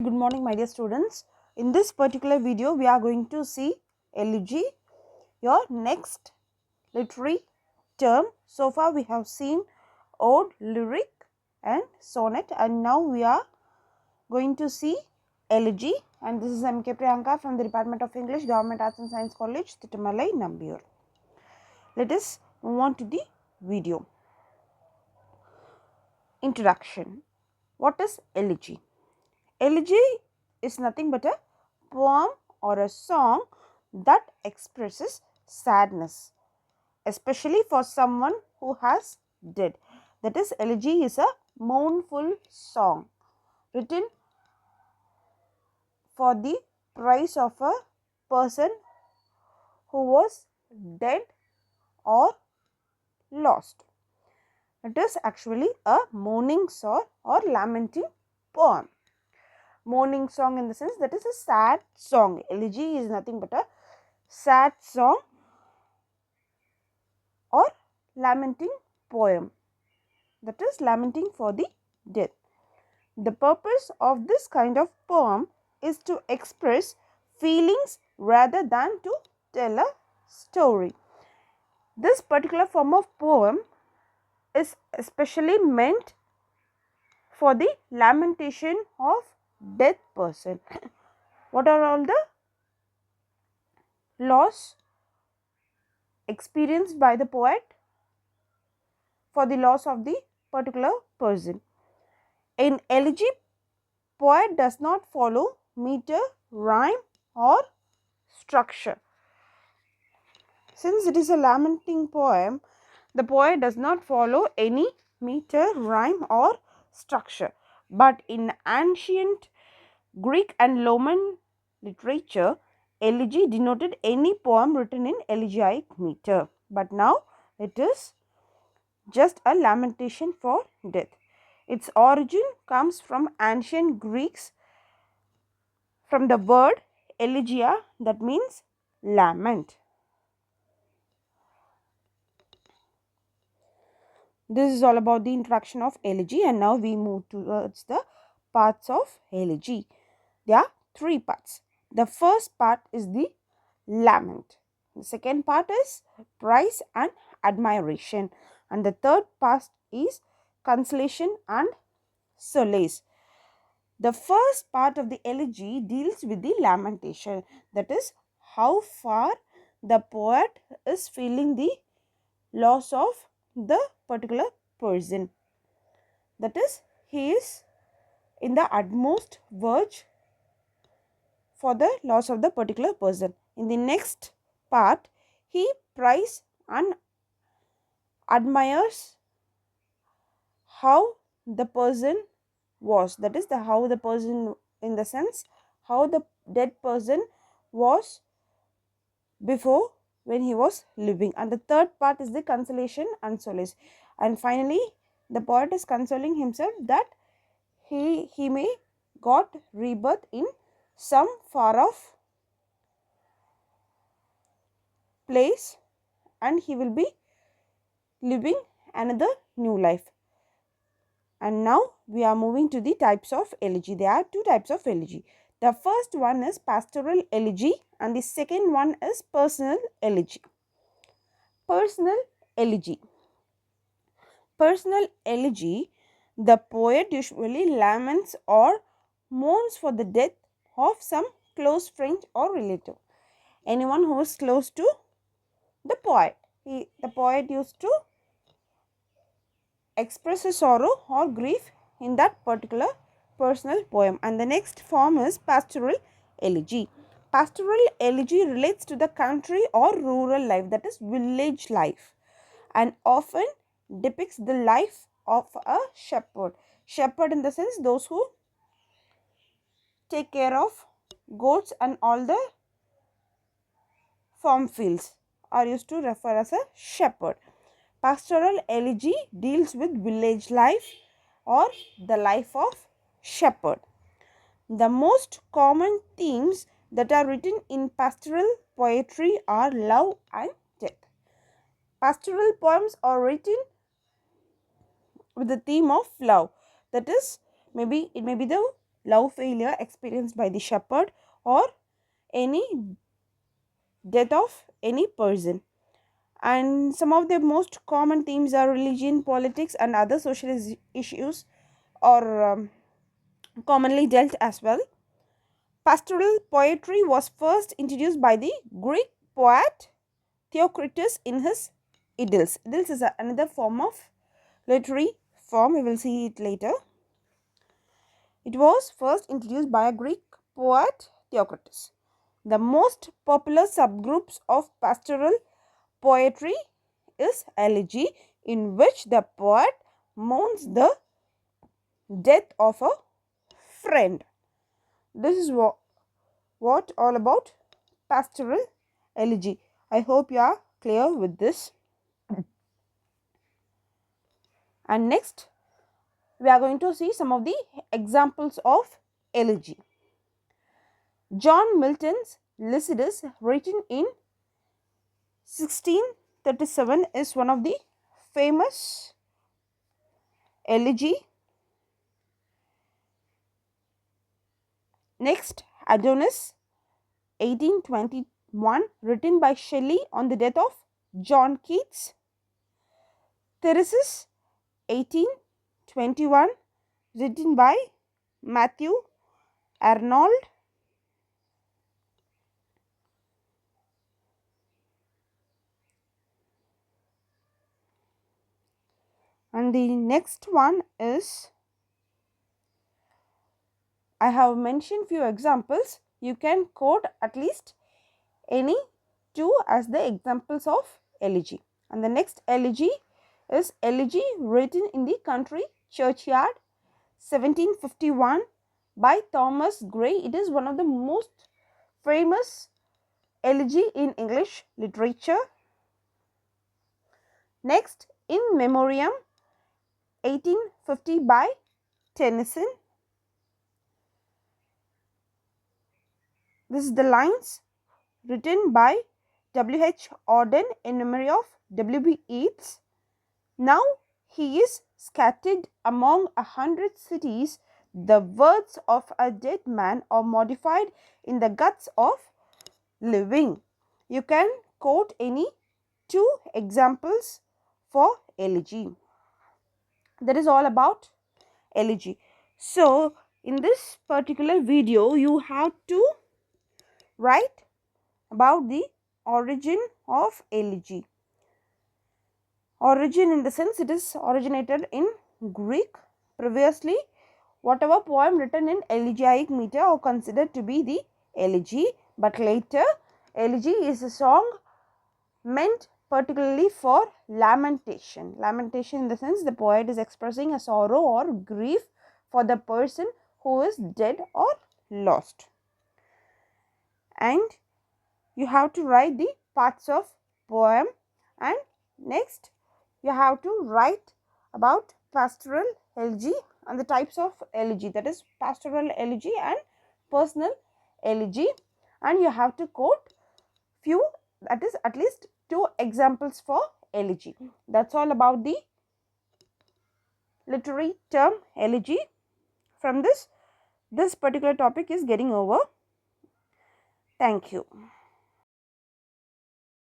Good morning, my dear students. In this particular video, we are going to see elegy, your next literary term. So far, we have seen ode, lyric and sonnet, and now we are going to see elegy. And this is M.K.PRIYANKA from the Department of English, Government Arts and Science College, Tittamalai, Nambur. Let us move on to the video. Introduction. What is elegy? Elegy is nothing but a poem or a song that expresses sadness, especially for someone who has died. That is, elegy is a mournful song written for the praise of a person who was dead or lost. It is actually a mourning song or lamenting poem. Mourning song in the sense that is a sad song. Elegy is nothing but a sad song or lamenting poem, that is lamenting for the dead. The purpose of this kind of poem is to express feelings rather than to tell a story. This particular form of poem is especially meant for the lamentation of dead person. What are all the loss experienced by the poet for the loss of the particular person? In elegy, poet does not follow meter, rhyme or structure. Since it is a lamenting poem, the poet does not follow any meter, rhyme or structure. But in ancient Greek and Roman literature, elegy denoted any poem written in elegiac meter. But now it is just a lamentation for death. Its origin comes from ancient Greeks, from the word elegia, that means lament. This is all about the introduction of elegy, and now we move towards the parts of elegy. There are three parts. The first part is the lament. The second part is praise and admiration. And the third part is consolation and solace. The first part of the elegy deals with the lamentation, that is, how far the poet is feeling the loss of the particular person. That is, he is in the utmost verge for the loss of the particular person. In the next part, he praises and admires how the person was, that is how the person, in the sense how the dead person was before when he was living. And the third part is the consolation and solace. And finally, the poet is consoling himself that he may got rebirth in some far off place and he will be living another new life. And now we are moving to the types of elegy. There are two types of elegy. The first one is pastoral elegy and the second one is personal elegy. Personal elegy. Personal elegy, the poet usually laments or mourns for the death of some close friend or relative. Anyone who is close to the poet. The poet used to express his sorrow or grief in that particular personal poem. And the next form is pastoral elegy. Pastoral elegy relates to the country or rural life, that is village life, and often depicts the life of a shepherd. Shepherd in the sense those who take care of goats and all the farm fields are used to refer as a shepherd. Pastoral elegy deals with village life or the life of shepherd. The most common themes that are written in pastoral poetry are love and death. Pastoral poems are written with the theme of love. That is, it may be the love failure experienced by the shepherd, or any death of any person. And some of the most common themes are religion, politics, and other social issues are commonly dealt as well. Pastoral poetry was first introduced by the Greek poet Theocritus in his Idylls. Idylls is another form of literary form. We will see it later. It was first introduced by a Greek poet Theocritus. The most popular subgroups of pastoral poetry is elegy, in which the poet mourns the death of a friend. This is what all about pastoral elegy. I hope you are clear with this. And next, we are going to see some of the examples of elegy. John Milton's Lycidas, written in 1637, is one of the famous elegy. Next, Adonis, 1821, written by Shelley on the death of John Keats. Theresis, 1821, written by Matthew Arnold. And the next one is, I have mentioned few examples. You can quote at least any two as the examples of elegy. And the next elegy is elegy written in the country churchyard, 1751, by Thomas Gray. It is one of the most famous elegy in English literature. Next, In Memoriam, 1850, by Tennyson. This is the lines written by W.H. Auden in memory of W.B. Yeats. Now he is scattered among 100 cities. The words of a dead man are modified in the guts of living. You can quote any two examples for elegy. That is all about elegy. So in this particular video, you have to write about the origin of elegy. Origin in the sense it is originated in Greek. Previously, whatever poem written in elegiac meter are considered to be the elegy, but later elegy is a song meant particularly for lamentation. Lamentation in the sense the poet is expressing a sorrow or grief for the person who is dead or lost. And you have to write the parts of poem, and next you have to write about pastoral elegy and the types of elegy, that is pastoral elegy and personal elegy, and you have to quote few, that is at least two examples for elegy. That's all about the literary term elegy. From this particular topic is getting over. Thank you.